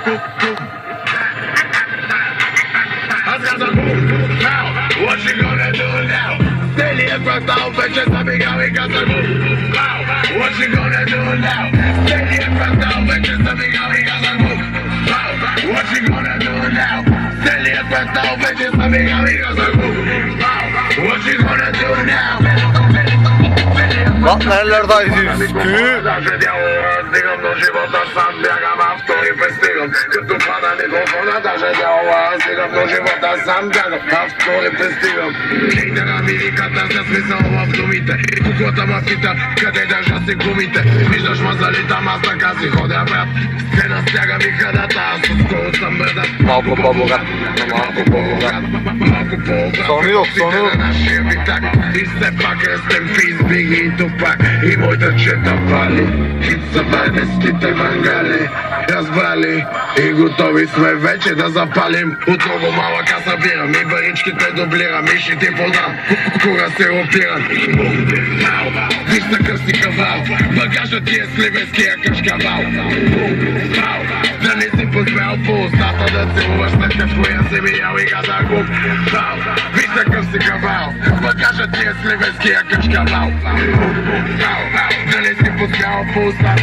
What you gonna do now? Stay here for town, but just a big we got to move. What you gonna do now? Stay here for town, but just a big we got to move. What you gonna do now? Stay here for town, but just a big we got to move. What you gonna do now? Bak nerelerdayız üstü. Стигам до живота сам, бягам авторите стигам. Като пада микрофона, даже дявола. Стигам до живота сам, бягам авторите стигам. Хейтера ми викат, аз не смисъл в думите. Куклата ма пита, къде държа си гумите. Виждаш ма залитам, аз така си ходя, брат. Сцена стяга ми хадата, аз отскоро съм бърдат. Малко по-богат. Малко по-богат. Малко по-богат. Сonu yok, sonu. Нашия битак. И все пак рестем пиз, Биги и Тупак. И моята чета вали. Хит са варнеските вангали. Разбрали и готови сме вече да запалим. От много малък аз набирам и баричките дублирам. И ще ти подам, кога се опирам. Виж такъв си кавал, багажът ти е сливенския кашкавал. Да не си подпел по устата, да целуваш след като я си миял и газа губ. Виж такъв си кавал, багажът ти е сливенския кашкавал. Да не си подпел по устата.